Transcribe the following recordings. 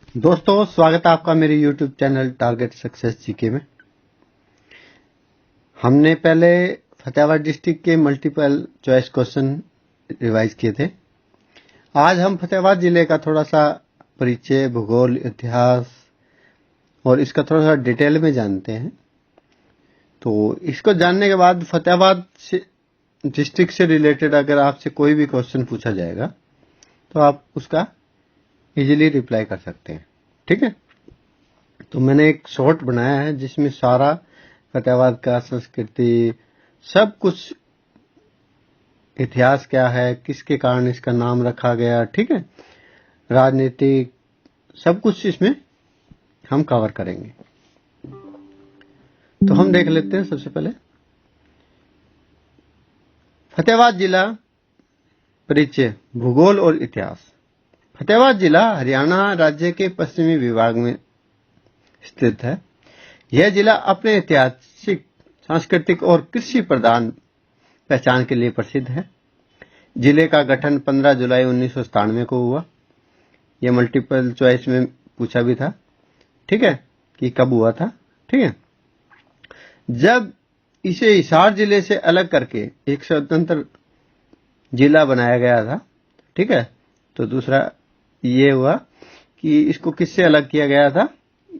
दोस्तों, स्वागत है आपका मेरे YouTube channel target success GK में। हमने पहले फतेहाबाद डिस्ट्रिक्ट के मल्टीपल चॉइस क्वेश्चन रिवाइज किए थे। आज हम फतेहाबाद जिले का थोड़ा सा परिचय, भूगोल, इतिहास और इसका थोड़ा सा डिटेल में जानते हैं। तो इसको जानने के बाद फतेहाबाद से डिस्ट्रिक्ट से रिलेटेड अगर आपसे कोई भी क्वेश्चन पूछा जाएगा तो आप उसका इजीली रिप्लाई कर सकते हैं। ठीक है, तो मैंने एक शॉर्ट बनाया है जिसमें सारा फतेहाबाद का संस्कृति, सब कुछ, इतिहास क्या है, किसके कारण इसका नाम रखा गया, ठीक है, राजनीतिक, सब कुछ इसमें हम कवर करेंगे। तो हम देख लेते हैं सबसे पहले फतेहाबाद जिला परिचय, भूगोल और इतिहास। फतेहाबाद जिला हरियाणा राज्य के पश्चिमी विभाग में स्थित है। यह जिला अपने ऐतिहासिक, सांस्कृतिक और कृषि प्रधान पहचान के लिए प्रसिद्ध है। जिले का गठन 15 जुलाई 1997 को हुआ। यह मल्टीपल चॉइस में पूछा भी था, ठीक है, कि कब हुआ था। ठीक है, जब इसे हिसार जिले से अलग करके एक स्वतंत्र जिला बनाया गया था। ठीक है, तो दूसरा ये हुआ कि इसको किससे अलग किया गया था,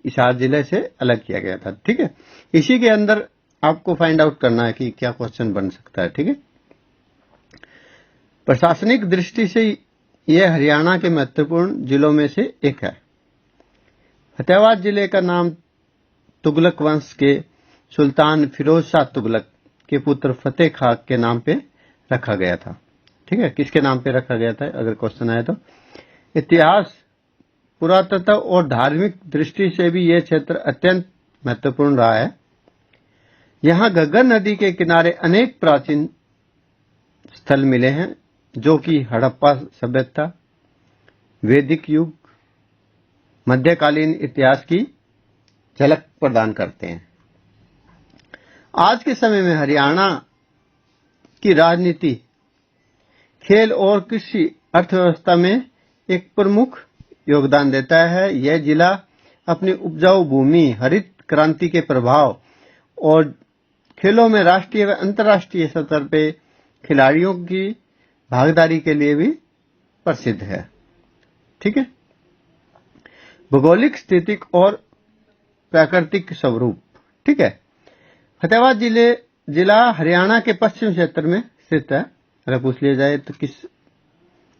हिसार जिले से अलग किया गया था। ठीक है, इसी के अंदर आपको फाइंड आउट करना है कि क्या क्वेश्चन बन सकता है। ठीक है, प्रशासनिक दृष्टि से यह हरियाणा के महत्वपूर्ण जिलों में से एक है। फतेहाबाद जिले का नाम तुगलक वंश के सुल्तान फिरोज शाह तुगलक के पुत्र फतेह खां के नाम पे रखा गया था। ठीक है, किसके नाम पे रखा गया था अगर क्वेश्चन आए तो। इतिहास, पुरातत्व और धार्मिक दृष्टि से भी यह क्षेत्र अत्यंत महत्वपूर्ण रहा है। यहाँ घग्गर नदी के किनारे अनेक प्राचीन स्थल मिले हैं जो कि हड़प्पा सभ्यता, वैदिक युग, मध्यकालीन इतिहास की झलक प्रदान करते हैं। आज के समय में हरियाणा की राजनीति, खेल और कृषि अर्थव्यवस्था में एक प्रमुख योगदान देता है। यह जिला अपनी उपजाऊ भूमि, हरित क्रांति के प्रभाव और खेलों में राष्ट्रीय व अंतर्राष्ट्रीय स्तर पे खिलाड़ियों की भागीदारी के लिए भी प्रसिद्ध है। ठीक है, भौगोलिक स्थिति और प्राकृतिक स्वरूप। ठीक है, फतेहाबाद जिला हरियाणा के पश्चिम क्षेत्र में स्थित है। अगर पूछ लिया जाए तो किस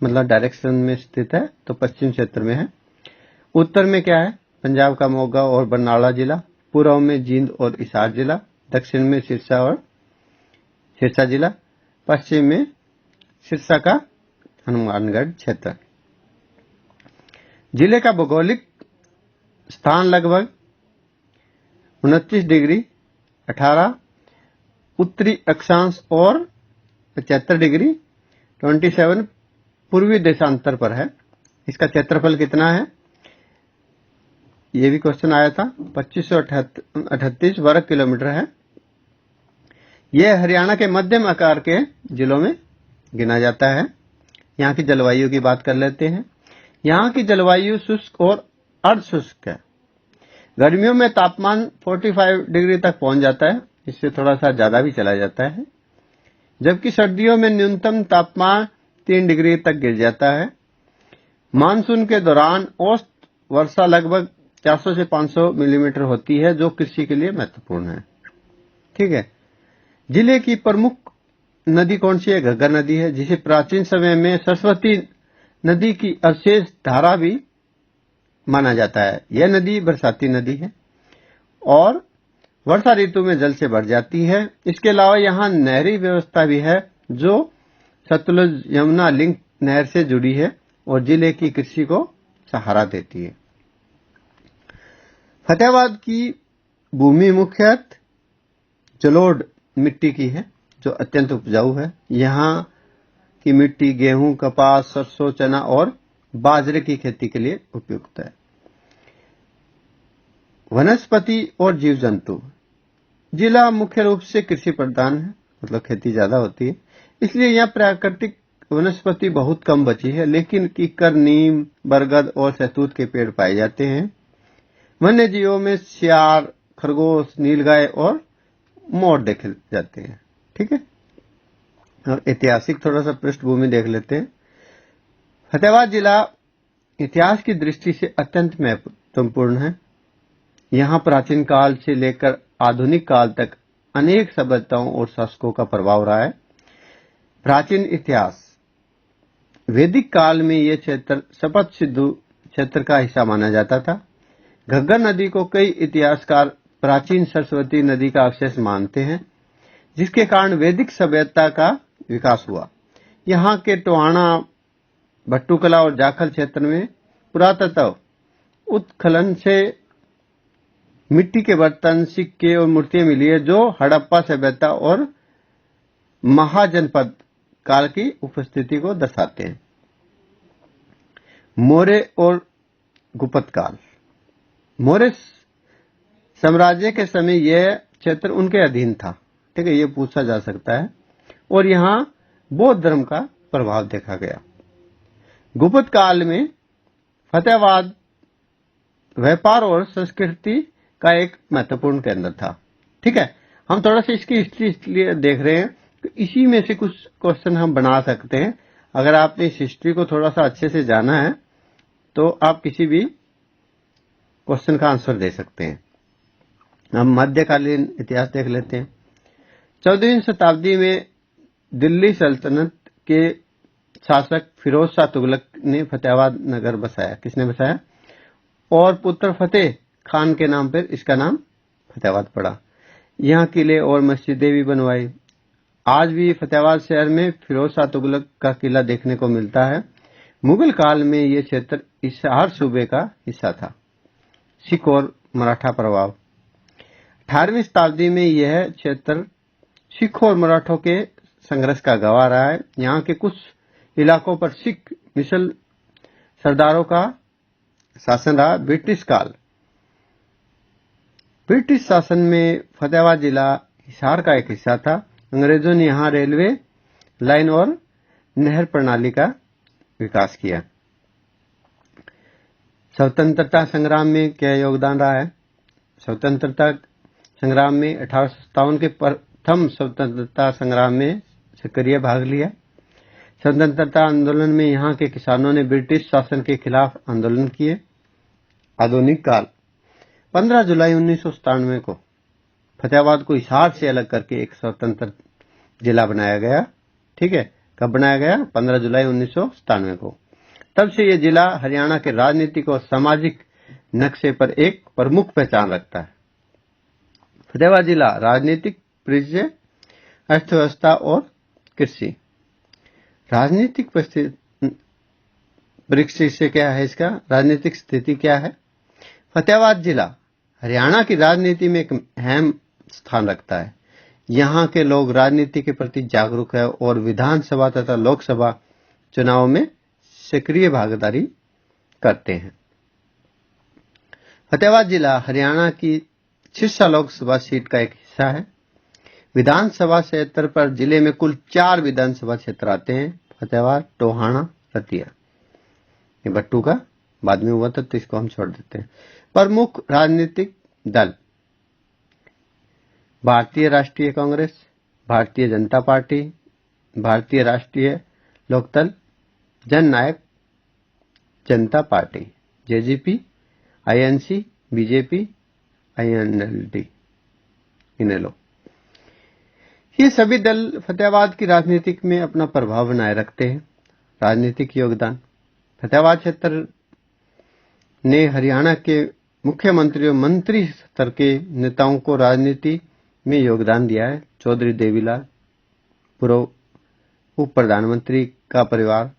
मतलब डायरेक्शन में स्थित है, तो पश्चिम क्षेत्र में है। उत्तर में क्या है, पंजाब का मोगा और बरनाला जिला। पूर्व में जींद और हिसार जिला। दक्षिण में सिरसा और सिरसा जिला। पश्चिम में सिरसा का हनुमानगढ़ क्षेत्र। जिले का भौगोलिक स्थान लगभग 29 डिग्री 18 उत्तरी अक्षांश और 75 डिग्री 27 पूर्वी देशांतर पर है। इसका क्षेत्रफल कितना है, ये भी क्वेश्चन आया था, 2538 वर्ग किलोमीटर है। यह हरियाणा के मध्यम आकार के जिलों में गिना जाता है। यहाँ की जलवायु की बात कर लेते हैं। यहाँ की जलवायु शुष्क और अर्ध शुष्क है। गर्मियों में तापमान 45 डिग्री तक पहुंच जाता है, इससे थोड़ा सा ज्यादा भी चला जाता है, जबकि सर्दियों में न्यूनतम तापमान 3 डिग्री तक गिर जाता है। मानसून के दौरान औसत वर्षा लगभग 400 से 500 मिलीमीटर होती है, जो कृषि के लिए महत्वपूर्ण है। ठीक है, जिले की प्रमुख नदी कौन सी है, घग्गर नदी है, जिसे प्राचीन समय में सरस्वती नदी की अवशेष धारा भी माना जाता है। यह नदी बरसाती नदी है और वर्षा ऋतु में जल से भर जाती है। इसके अलावा यहाँ नहरी व्यवस्था भी है जो सतलुज यमुना लिंक नहर से जुड़ी है और जिले की कृषि को सहारा देती है। फतेहाबाद की भूमि मुख्यतः जलोढ़ मिट्टी की है जो अत्यंत उपजाऊ है। यहाँ की मिट्टी गेहूं, कपास, सरसों, चना और बाजरे की खेती के लिए उपयुक्त है। वनस्पति और जीव जंतु, जिला मुख्य रूप से कृषि प्रधान है, मतलब खेती ज्यादा होती है, इसलिए यहाँ प्राकृतिक वनस्पति बहुत कम बची है, लेकिन कीकर, नीम, बरगद और शहतूत के पेड़ पाए जाते हैं। वन्य जीवों में सियार, खरगोश, नीलगाय और मोर देखे जाते हैं। ठीक है, और ऐतिहासिक थोड़ा सा पृष्ठभूमि देख लेते हैं। फतेहाबाद जिला इतिहास की दृष्टि से अत्यंत महत्वपूर्ण है। यहाँ प्राचीन काल से लेकर आधुनिक काल तक अनेक सभ्यताओं और शासकों का प्रभाव रहा है। प्राचीन इतिहास, वैदिक काल में यह क्षेत्र सपत सिंधु क्षेत्र का हिस्सा माना जाता था। घग्गर नदी को कई इतिहासकार प्राचीन सरस्वती नदी का अवशेष मानते हैं, जिसके कारण वैदिक सभ्यता का विकास हुआ। यहाँ के टोहाना, भट्टुकला और जाखल क्षेत्र में पुरातत्व उत्खनन से मिट्टी के बर्तन, सिक्के और मूर्तियां मिली है, जो हड़प्पा सभ्यता और महाजनपद काल की उपस्थिति को दर्शाते हैं। मौर्य और गुप्त काल, मौर्य साम्राज्य के समय यह क्षेत्र उनके अधीन था। ठीक है, ये पूछा जा सकता है। और यहाँ बौद्ध धर्म का प्रभाव देखा गया। गुप्त काल में फतेहाबाद व्यापार और संस्कृति का एक महत्वपूर्ण केंद्र था। ठीक है, हम थोड़ा सा इसकी हिस्ट्री इसलिए देख रहे हैं कि इसी में से कुछ क्वेश्चन हम बना सकते हैं। अगर आपने इस हिस्ट्री को थोड़ा सा अच्छे से जाना है तो आप किसी भी क्वेश्चन का आंसर दे सकते हैं। हम मध्यकालीन इतिहास देख लेते हैं। 14वीं शताब्दी में दिल्ली सल्तनत के शासक फिरोज शाह तुगलक ने फतेहाबाद नगर बसाया। किसने बसाया? और पुत्र फतेह खान के नाम पर इसका नाम फतेहाबाद पड़ा। यहाँ किले और मस्जिदें भी बनवाई। आज भी फतेहाबाद शहर में फिरोज शाह तुगलक का किला देखने को मिलता है। मुगल काल में यह क्षेत्र हिसार सूबे का हिस्सा था। सिख और मराठा प्रभाव, 18वीं शताब्दी में यह क्षेत्र सिख और मराठों के संघर्ष का गवाह रहा है। यहाँ के कुछ इलाकों पर सिख मिसल सरदारों का शासन रहा। ब्रिटिश काल, ब्रिटिश शासन में फतेहाबाद जिला हिसार का एक हिस्सा था। अंग्रेजों ने यहाँ रेलवे लाइन और नहर प्रणाली का विकास किया। स्वतंत्रता संग्राम में क्या योगदान रहा है? स्वतंत्रता संग्राम में 1857 के प्रथम स्वतंत्रता संग्राम में सक्रिय भाग लिया। स्वतंत्रता आंदोलन में यहाँ के किसानों ने ब्रिटिश शासन के खिलाफ आंदोलन किए। आधुनिक काल, 15 जुलाई 1997 को फतेहाबाद को हिसार से अलग करके एक स्वतंत्र जिला बनाया गया। ठीक है, कब बनाया गया? 15 जुलाई 1997 को। तब से यह जिला हरियाणा के राजनीतिक और सामाजिक नक्शे पर एक प्रमुख पहचान रखता है। फतेहाबाद जिला राजनीतिक परिचय, अर्थव्यवस्था और कृषि। राजनीतिक परिस्थिति से क्या है, इसका राजनीतिक स्थिति क्या है? फतेहाबाद जिला हरियाणा की राजनीति में एक अहम स्थान रखता है। यहाँ के लोग राजनीति के प्रति जागरूक है और विधानसभा तथा लोकसभा चुनाव में सक्रिय भागीदारी करते हैं। फतेहाबाद जिला हरियाणा की सिरसा लोकसभा सीट का एक हिस्सा है। विधानसभा क्षेत्र पर जिले में कुल 4 विधानसभा क्षेत्र आते हैं। फतेहाबाद, टोहाना, रतिया। ये भट्टू का बाद में हुआ था तो इसको हम छोड़ देते हैं। प्रमुख राजनीतिक दल: भारतीय राष्ट्रीय कांग्रेस, भारतीय जनता पार्टी, भारतीय राष्ट्रीय Lokdal, Jan Nayak Janata Party, JJP, INC, BJP, INLD, INELO. ये सभी दल फतेहाबाद की राजनीतिक में अपना प्रभाव बनाए रखते हैं। राजनीतिक योगदान: फतेहाबाद क्षेत्र ने हरियाणा के मुख्यमंत्री और मंत्री स्तर के नेताओं को राजनीति में योगदान दिया है। चौधरी देवीलाल, पूर्व उप प्रधानमंत्री का परिवार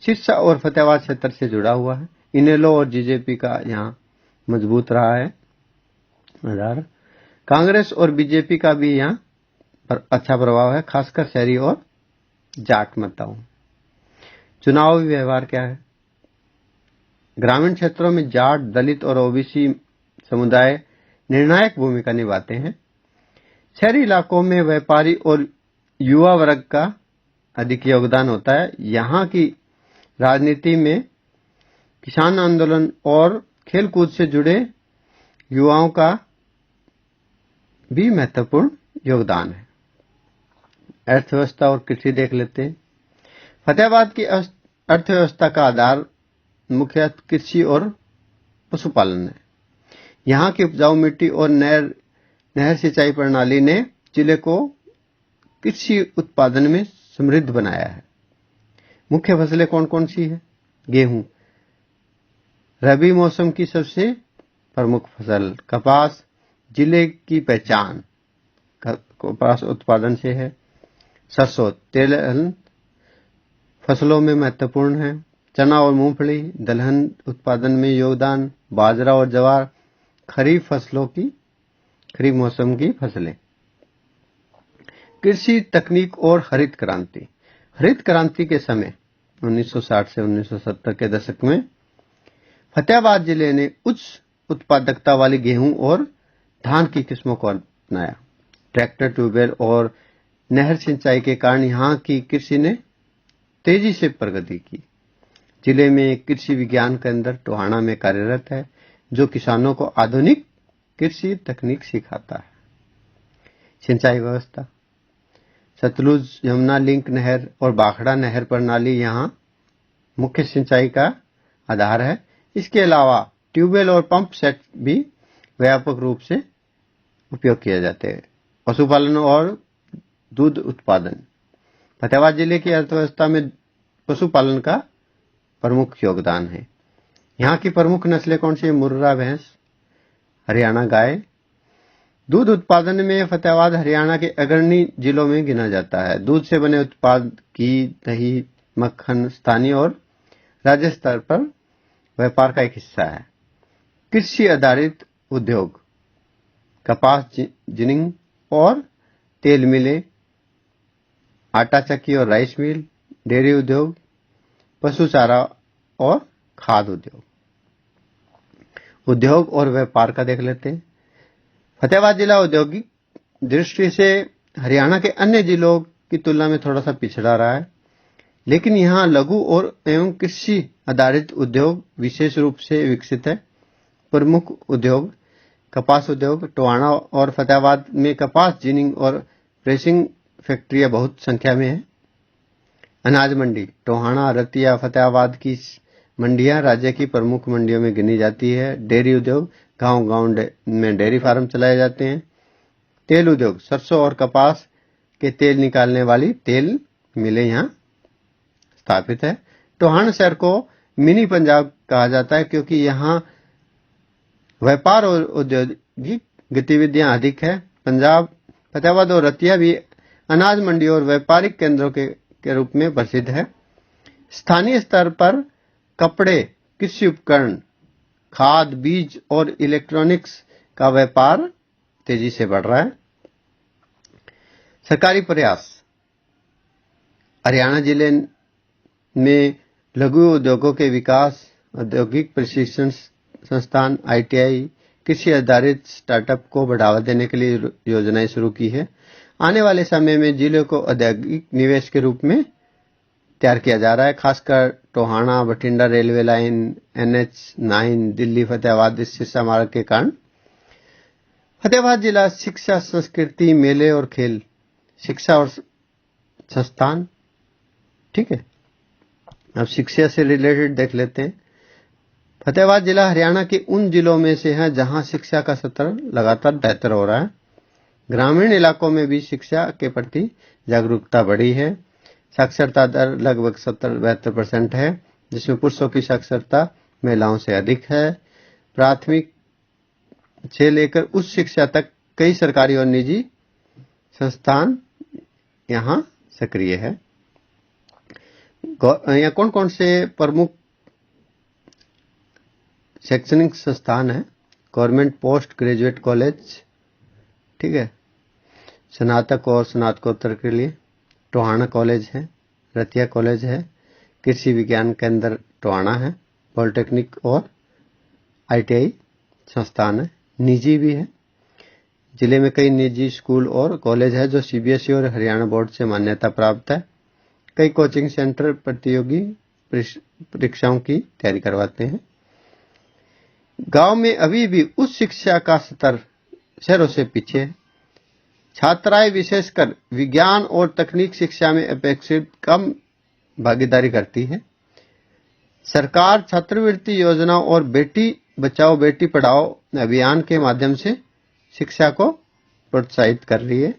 सिरसा और फतेहाबाद क्षेत्र से जुड़ा हुआ है। इनेलो और जेजेपी का यहाँ मजबूत रहा है आधार। कांग्रेस और बीजेपी का भी यहाँ पर अच्छा प्रभाव है, खासकर शहरी और जाट मतदाताओं। चुनावी व्यवहार क्या है? ग्रामीण क्षेत्रों में जाट, दलित और ओबीसी समुदाय निर्णायक भूमिका निभाते हैं। शहरी इलाकों में व्यापारी और युवा वर्ग का अधिक योगदान होता है। यहाँ की राजनीति में किसान आंदोलन और खेलकूद से जुड़े युवाओं का भी महत्वपूर्ण योगदान है। अर्थव्यवस्था और कृषि देख लेते हैं। फतेहाबाद की अर्थव्यवस्था का आधार मुख्यतः कृषि और पशुपालन है। यहाँ की उपजाऊ मिट्टी और नहर सिंचाई प्रणाली ने जिले को कृषि उत्पादन में समृद्ध बनाया है। मुख्य फसलें कौन कौन सी है? गेहूं रबी मौसम की सबसे प्रमुख फसल। कपास जिले की पहचान कपास उत्पादन से है। सरसों तेलहन फसलों में महत्वपूर्ण है। चना और मूंगफली दलहन उत्पादन में योगदान। बाजरा और ज्वार खरीफ मौसम की फसलें। कृषि तकनीक और हरित क्रांति के समय 1960 से 1970 के दशक में फतेहाबाद जिले ने उच्च उत्पादकता वाली गेहूं और धान की किस्मों को अपनाया। ट्रैक्टर, ट्यूबवेल और नहर सिंचाई के कारण यहाँ की कृषि ने तेजी से प्रगति की। जिले में कृषि विज्ञान केंद्र टोहाना में कार्यरत है, जो किसानों को आधुनिक कृषि तकनीक सिखाता है। सिंचाई व्यवस्था सतलुज यमुना लिंक नहर और बाखड़ा नहर प्रणाली यहाँ मुख्य सिंचाई का आधार है। इसके अलावा ट्यूबवेल और पंप सेट भी व्यापक रूप से उपयोग किए जाते हैं। पशुपालन और दूध उत्पादन फतेहाबाद जिले की अर्थव्यवस्था में पशुपालन का प्रमुख योगदान है। यहाँ की प्रमुख नस्लें कौन सी है? मुर्रा भैंस, हरियाणा गाय। दूध उत्पादन में फतेहाबाद हरियाणा के अग्रणी जिलों में गिना जाता है। दूध से बने उत्पाद घी, दही, मक्खन स्थानीय और राज्य स्तर पर व्यापार का एक हिस्सा है। कृषि आधारित उद्योग कपास जिनिंग और तेल मिलें, आटा चक्की और राइस मिल, डेयरी उद्योग, पशु चारा और खाद्य उद्योग और व्यापार का देख लेते हैं। फतेहाबाद जिला औद्योगिक दृष्टि से हरियाणा के अन्य जिलों की तुलना में थोड़ा सा पिछड़ा रहा है, लेकिन यहाँ लघु और एवं कृषि आधारित उद्योग विशेष रूप से विकसित है। प्रमुख उद्योग कपास उद्योग टोहाना और फतेहाबाद में कपास जिनिंग और प्रेसिंग फैक्ट्रियां बहुत संख्या में है। अनाज मंडी टोहाना, रतिया, फतेहाबाद की मंडियां राज्य की प्रमुख मंडियों में गिनी जाती है। डेयरी उद्योग गांव-गांव में डेयरी फार्म चलाए जाते हैं। तेल उद्योग सरसों और कपास के तेल निकालने वाली तेल मिलें यहाँ स्थापित है। टोहाना शहर को मिनी पंजाब कहा जाता है क्योंकि यहाँ व्यापार और औद्योगिक गतिविधियां अधिक है। फतेहाबाद और रतिया भी अनाज मंडी और व्यापारिक केंद्रों के रूप में प्रसिद्ध है। स्थानीय स्तर पर कपड़े, कृषि उपकरण, खाद, बीज और इलेक्ट्रॉनिक्स का व्यापार तेजी से बढ़ रहा है। सरकारी प्रयास हरियाणा जिले में लघु उद्योगों के विकास, औद्योगिक प्रशिक्षण संस्थान, ITI, कृषि आधारित स्टार्टअप को बढ़ावा देने के लिए योजनाएं शुरू की है। आने वाले समय में जिले को औद्योगिक निवेश के रूप में तैयार किया जा रहा है। खासकर Tohana Bathinda railway line, NH9 Delhi Fatehabad Sirsa मार्ग के कारण फतेहाबाद जिला शिक्षा, संस्कृति, मेले और खेल, शिक्षा और संस्थान। ठीक है, अब शिक्षा से रिलेटेड देख लेते हैं। फतेहाबाद जिला हरियाणा के उन जिलों में से है जहां शिक्षा का स्तर लगातार बेहतर हो रहा है। ग्रामीण इलाकों में भी शिक्षा के प्रति जागरूकता बढ़ी है। साक्षरता दर लगभग 70-72% है, जिसमें पुरुषों की साक्षरता महिलाओं से अधिक है। प्राथमिक से लेकर उच्च शिक्षा तक कई सरकारी और निजी संस्थान यहां सक्रिय है। यहाँ कौन कौन से प्रमुख शैक्षणिक संस्थान है? गवर्नमेंट पोस्ट ग्रेजुएट कॉलेज, ठीक है, स्नातक और स्नातकोत्तर के लिए टोहाना कॉलेज है, रतिया कॉलेज है, कृषि विज्ञान केंद्र टोहाना है, पॉलिटेक्निक और ITI संस्थान है, निजी भी है। जिले में कई निजी स्कूल और कॉलेज है जो CBSE और हरियाणा बोर्ड से मान्यता प्राप्त है। कई कोचिंग सेंटर प्रतियोगी परीक्षाओं की तैयारी करवाते हैं। गांव में अभी भी उच्च शिक्षा का स्तर शहरों से पीछे है। छात्राएं विशेषकर विज्ञान और तकनीक शिक्षा में अपेक्षित कम भागीदारी करती है। सरकार छात्रवृत्ति योजना और बेटी बचाओ बेटी पढ़ाओ अभियान के माध्यम से शिक्षा को प्रोत्साहित कर रही है।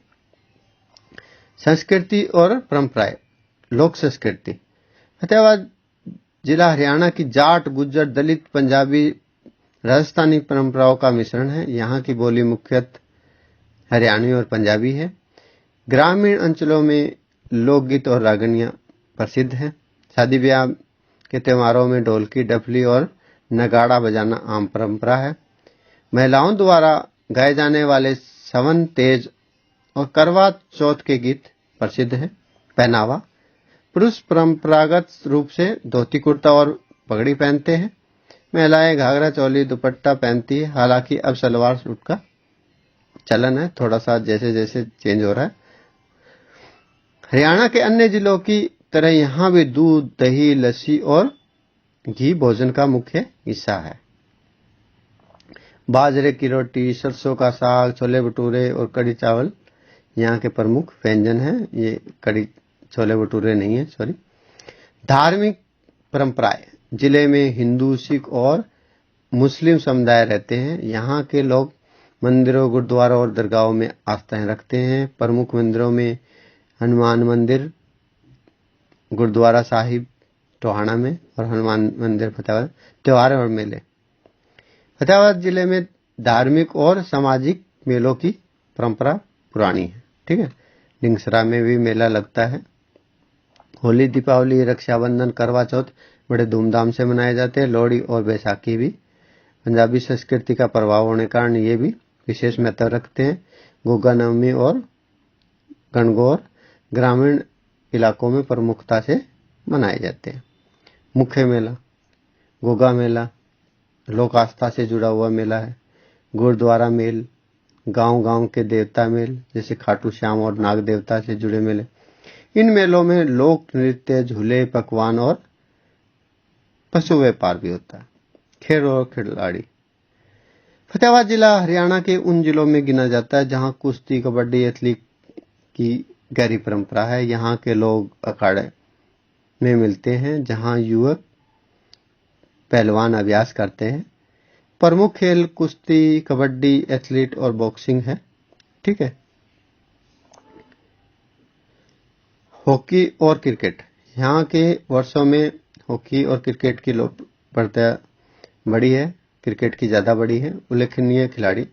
संस्कृति और परंपराएं। लोक संस्कृति। फतेहाबाद जिला हरियाणा की जाट, गुज्जर, दलित, पंजाबी, राजस्थानी परंपराओं का मिश्रण है। यहाँ की बोली मुख्यतः हरियाणवी और पंजाबी है। ग्रामीण अंचलों में लोकगीत और रागनियां प्रसिद्ध हैं। शादी ब्याह के त्योहारों में ढोलकी, डफली और नगाड़ा बजाना आम परंपरा है। महिलाओं द्वारा गाए जाने वाले सवन, तेज और करवा चौथ के गीत प्रसिद्ध हैं। पहनावा। पुरुष परंपरागत रूप से धोती कुर्ता और पगड़ी पहनते हैं। महिलाएं घाघरा, चोली, दुपट्टा पहनती है। हालांकि अब सलवार सूट का चलन है, थोड़ा सा जैसे जैसे चेंज हो रहा है। हरियाणा के अन्य जिलों की तरह यहाँ भी दूध, दही, लस्सी और घी भोजन का मुख्य हिस्सा है। बाजरे की रोटी, सरसों का साग, छोले भटूरे और कढ़ी चावल यहाँ के प्रमुख व्यंजन हैं। ये कढ़ी छोले भटूरे नहीं है, सॉरी। धार्मिक परंपराएं। जिले में हिंदू, सिख और मुस्लिम समुदाय रहते हैं। यहाँ के लोग मंदिरों, गुरुद्वारों और दरगाहों में आस्थाएं रखते हैं। प्रमुख मंदिरों में हनुमान मंदिर, गुरुद्वारा साहिब टोहाना में और हनुमान मंदिर फतेहाबाद। त्योहार और मेले। फतेहाबाद जिले में धार्मिक और सामाजिक मेलों की परंपरा पुरानी है। ठीक है। लिंगसरा में भी मेला लगता है। होली, दीपावली, रक्षाबंधन, करवा चौथ बड़े धूमधाम से मनाए जाते हैं। लोहड़ी और बैसाखी भी पंजाबी संस्कृति का प्रभाव होने के कारण ये भी विशेष महत्व रखते हैं। गोगा नवमी और गणगौर ग्रामीण इलाकों में प्रमुखता से मनाए जाते हैं। मुख्य मेला। गोगा मेला लोक आस्था से जुड़ा हुआ मेला है। गुरुद्वारा मेल, गांव-गांव के देवता मेल जैसे खाटू श्याम और नाग देवता से जुड़े मेले। इन मेलों में लोक नृत्य, झूले, पकवान और पशु व्यापार भी होता है। खेल और खिलाड़ी। फतेहाबाद जिला हरियाणा के उन जिलों में गिना जाता है जहां कुश्ती, कबड्डी, एथलीट की गहरी परंपरा है। यहाँ के लोग अखाड़े में मिलते हैं जहां युवक पहलवान अभ्यास करते हैं। प्रमुख खेल कुश्ती, कबड्डी, एथलीट और बॉक्सिंग है। ठीक है। हॉकी और क्रिकेट। यहाँ के वर्षों में हॉकी और क्रिकेट की लोकप्रियता बड़ी है, क्रिकेट की ज्यादा बड़ी है। उल्लेखनीय खिलाड़ी।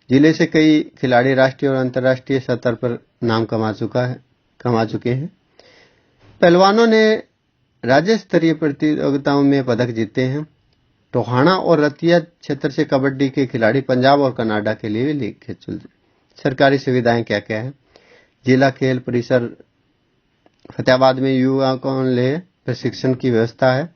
जिले से कई खिलाड़ी राष्ट्रीय और अंतर्राष्ट्रीय स्तर पर नाम कमा चुके हैं। पहलवानों ने राज्य स्तरीय प्रतियोगिताओं में पदक जीते हैं। टोहाना और रतिया क्षेत्र से कबड्डी के खिलाड़ी पंजाब और कनाडा के लिए लिखे चुने। सरकारी सुविधाएं क्या क्या है। जिला खेल परिसर फतेहाबाद में युवाओं को लिए प्रशिक्षण की व्यवस्था है।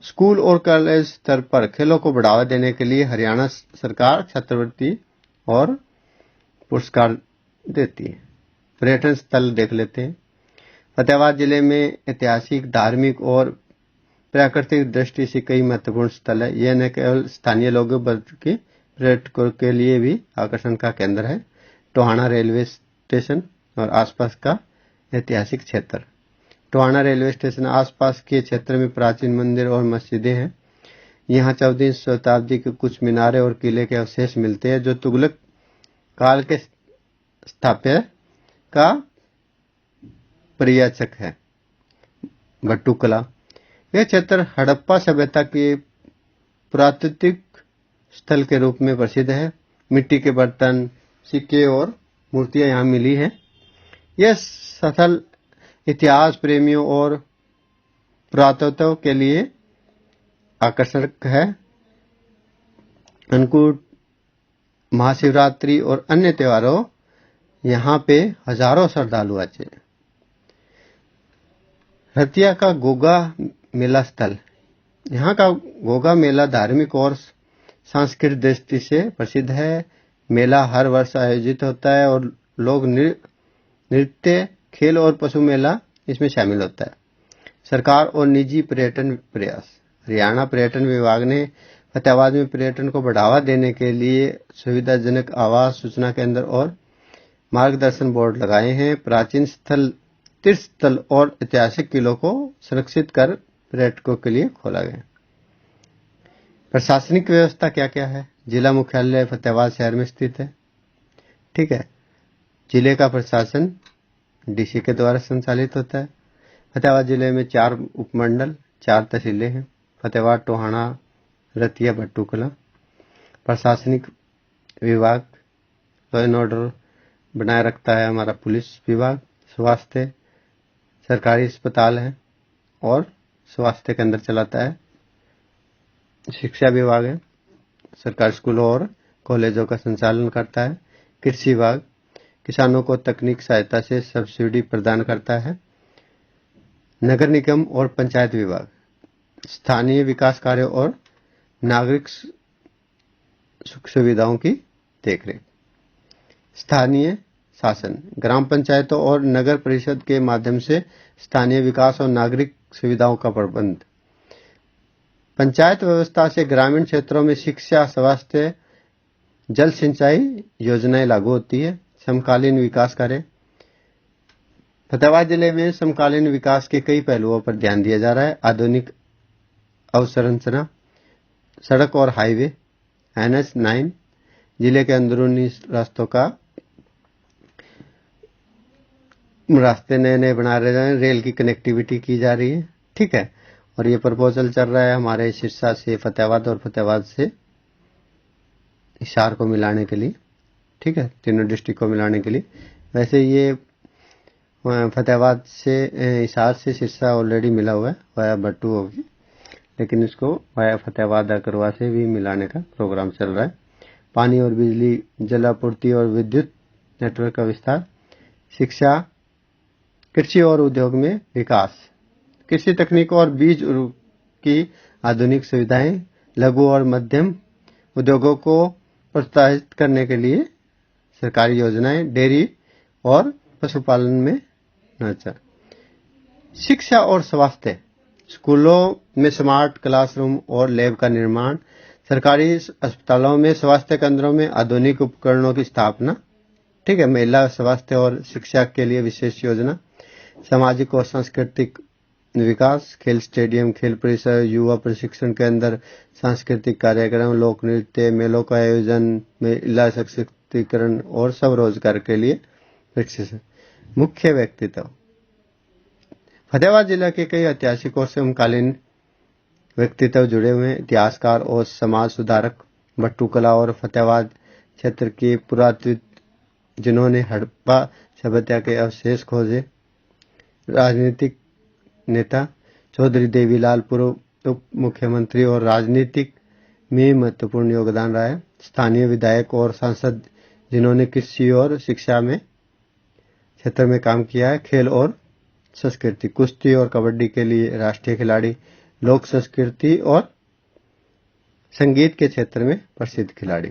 स्कूल और कॉलेज स्तर पर खेलों को बढ़ावा देने के लिए हरियाणा सरकार छात्रवृत्ति और पुरस्कार देती है। पर्यटन स्थल देख लेते हैं। फतेहाबाद जिले में ऐतिहासिक, धार्मिक और प्राकृतिक दृष्टि से कई महत्वपूर्ण स्थल है। यह न केवल स्थानीय लोगों बल्कि पर्यटकों के लिए भी आकर्षण का केंद्र है। टोहाना रेलवे स्टेशन और आसपास का ऐतिहासिक क्षेत्र। टोहाना रेलवे स्टेशन आसपास के क्षेत्र में प्राचीन मंदिर और मस्जिदें हैं। यहाँ 14वीं शताब्दी के कुछ मीनारे और किले के अवशेष मिलते हैं जो तुगलक काल के स्थापत्य का पर्यवेक्षक है। भट्टुकला। यह क्षेत्र हड़प्पा सभ्यता के पुरातात्विक स्थल के रूप में प्रसिद्ध है। मिट्टी के बर्तन, सिक्के और मूर्तियां यहाँ मिली हैं। यह स्थल इतिहास प्रेमियों और पुरातत्व के लिए आकर्षक है। अन्नकूट, महाशिवरात्रि और अन्य त्योहारों यहाँ पे हजारों श्रद्धालु आते हैं। रतिया का गोगा मेला स्थल। यहाँ का गोगा मेला धार्मिक और सांस्कृतिक दृष्टि से प्रसिद्ध है। मेला हर वर्ष आयोजित होता है और लोग नृत्य, खेल और पशु मेला इसमें शामिल होता है। सरकार और निजी पर्यटन प्रयास। हरियाणा पर्यटन विभाग ने फतेहाबाद में पर्यटन को बढ़ावा देने के लिए सुविधाजनक आवास, सूचना केंद्र और मार्गदर्शन बोर्ड लगाए हैं। प्राचीन स्थल, तीर्थ स्थल और ऐतिहासिक किलों को संरक्षित कर पर्यटकों के लिए खोला गया। प्रशासनिक व्यवस्था क्या क्या है? जिला मुख्यालय फतेहाबाद शहर में स्थित है। ठीक है। जिले का प्रशासन डीसी के द्वारा संचालित होता है। फतेहाबाद जिले में 4 उपमंडल, 4 तहसीलें हैं। फतेहाबाद, टोहाना, रतिया, भट्टूकला। प्रशासनिक विभाग लॉ एंड ऑर्डर बनाए रखता है हमारा पुलिस विभाग। स्वास्थ्य, सरकारी अस्पताल है और स्वास्थ्य केंद्र चलाता है। शिक्षा विभाग है, सरकारी स्कूलों और कॉलेजों का संचालन करता है। कृषि विभाग किसानों को तकनीक सहायता से सब्सिडी प्रदान करता है। नगर निगम और पंचायत विभाग स्थानीय विकास कार्यों और नागरिक सुख सुविधाओं की देखरेख। स्थानीय शासन ग्राम पंचायतों और नगर परिषद के माध्यम से स्थानीय विकास और नागरिक सुविधाओं का प्रबंध। पंचायत व्यवस्था से ग्रामीण क्षेत्रों में शिक्षा, स्वास्थ्य, जल सिंचाई योजनाएं लागू होती है। समकालीन विकास कार्य। फतेहाबाद जिले में समकालीन विकास के कई पहलुओं पर ध्यान दिया जा रहा है। आधुनिक अवसंरचना, सड़क और हाईवे, NH9, जिले के अंदरूनी रास्तों का रास्ते नए नए बना रहे हैं। रेल की कनेक्टिविटी की जा रही है। ठीक है। और ये प्रपोजल चल रहा है हमारे सिरसा से फतेहाबाद और फतेहाबाद से हिसार को मिलाने के लिए। ठीक है, तीनों डिस्ट्रिक्ट को मिलाने के लिए। वैसे ये फतेहाबाद से हिसार से सिरसा ऑलरेडी मिला हुआ है वाया भट्टू होगी, लेकिन इसको वाया फतेहाबाद अकरवा से भी मिलाने का प्रोग्राम चल रहा है। पानी और बिजली, जल आपूर्ति और विद्युत नेटवर्क का विस्तार। शिक्षा, कृषि और उद्योग में विकास। कृषि तकनीक और बीज की आधुनिक सुविधाएं। लघु और मध्यम उद्योगों को प्रोत्साहित करने के लिए सरकारी योजनाएं। डेयरी और पशुपालन में नर्चर। शिक्षा और स्वास्थ्य। स्कूलों में स्मार्ट क्लासरूम और लैब का निर्माण। सरकारी अस्पतालों में स्वास्थ्य केंद्रों में आधुनिक उपकरणों की स्थापना। ठीक है। महिला स्वास्थ्य और शिक्षा के लिए विशेष योजना। सामाजिक और सांस्कृतिक विकास। खेल स्टेडियम, खेल परिसर, युवा प्रशिक्षण केंद्र, सांस्कृतिक कार्यक्रम, लोक नृत्य, मेलों का आयोजन, महिला सशक्तिकरण और स्वरोजगार के लिए प्रशिक्षण। मुख्य व्यक्तित्व। फतेहाबाद जिला के कई ऐतिहासिक और समकालीन व्यक्तित्व जुड़े हुए हैं। इतिहासकार और समाज सुधारक। भट्टूकला और फतेहाबाद क्षेत्र के पुरातत्व जिन्होंने हड़प्पा सभ्यता के अवशेष खोजे। राजनीतिक नेता। चौधरी देवीलाल, पूर्व उप मुख्यमंत्री और राजनीतिक में महत्वपूर्ण योगदान रहा है। स्थानीय विधायक और सांसद जिन्होंने कृषि और शिक्षा में क्षेत्र में काम किया है। खेल और संस्कृति। कुश्ती और कबड्डी के लिए राष्ट्रीय खिलाड़ी। लोक संस्कृति और संगीत के क्षेत्र में प्रसिद्ध खिलाड़ी।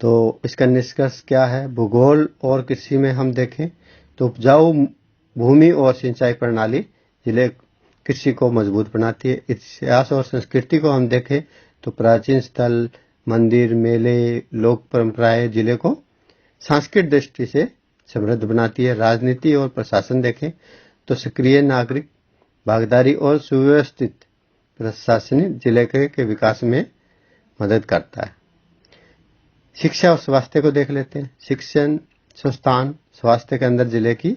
तो इसका निष्कर्ष क्या है? भूगोल और कृषि में हम देखें तो उपजाऊ भूमि और सिंचाई प्रणाली जिले कृषि को मजबूत बनाती है। इतिहास और संस्कृति को हम देखें तो प्राचीन स्थल, मंदिर, मेले, लोक परंपराएं जिले को सांस्कृतिक दृष्टि से समृद्ध बनाती है। राजनीति और प्रशासन देखें तो सक्रिय नागरिक भागीदारी और सुव्यवस्थित प्रशासनिक जिले के विकास में मदद करता है। शिक्षा और स्वास्थ्य को देख लेते हैं। शिक्षण संस्थान, स्वास्थ्य केंद्र जिले की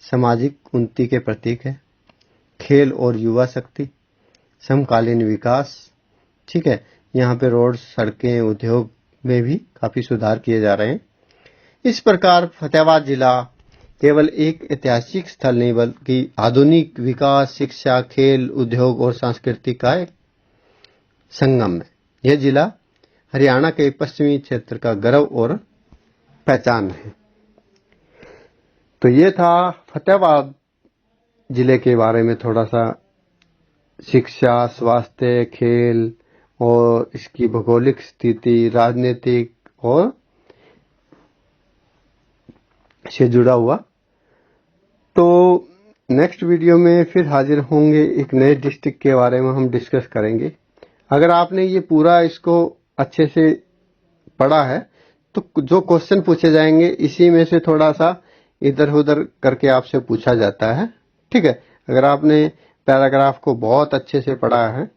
सामाजिक उन्नति के प्रतीक है। खेल और युवा शक्ति, समकालीन विकास। ठीक है। यहाँ पे रोड, सड़कें, उद्योग में भी काफी सुधार किए जा रहे हैं। इस प्रकार फतेहाबाद जिला केवल एक ऐतिहासिक स्थल नहीं बल्कि आधुनिक विकास, शिक्षा, खेल, उद्योग और संस्कृति का एक संगम है। यह जिला हरियाणा के पश्चिमी क्षेत्र का गौरव और पहचान है। तो ये था फतेहाबाद जिले के बारे में थोड़ा सा शिक्षा, स्वास्थ्य, खेल और इसकी भौगोलिक स्थिति, राजनीतिक और से जुड़ा हुआ तो नेक्स्ट वीडियो में फिर हाजिर होंगे, एक नए डिस्ट्रिक्ट के बारे में हम डिस्कस करेंगे। अगर आपने ये पूरा इसको अच्छे से पढ़ा है तो जो क्वेश्चन पूछे जाएंगे इसी में से थोड़ा सा इधर उधर करके आपसे पूछा जाता है, ठीक है। अगर आपने पैराग्राफ को बहुत अच्छे से पढ़ा है,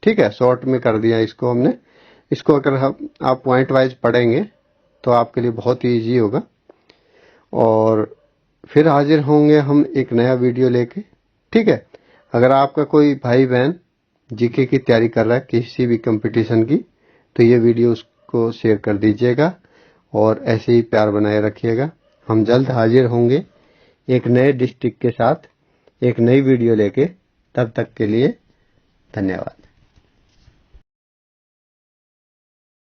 ठीक है, शॉर्ट में कर दिया इसको हमने, इसको अगर आप पॉइंट वाइज पढ़ेंगे तो आपके लिए बहुत ही ईजी होगा। और फिर हाजिर होंगे हम एक नया वीडियो लेके, ठीक है। अगर आपका कोई भाई बहन जीके की तैयारी कर रहा है किसी भी कंपटीशन की, तो ये वीडियो उसको शेयर कर दीजिएगा और ऐसे ही प्यार बनाए रखिएगा। हम जल्द हाजिर होंगे एक नए डिस्ट्रिक्ट के साथ, एक नई वीडियो लेके। तब तक के लिए धन्यवाद।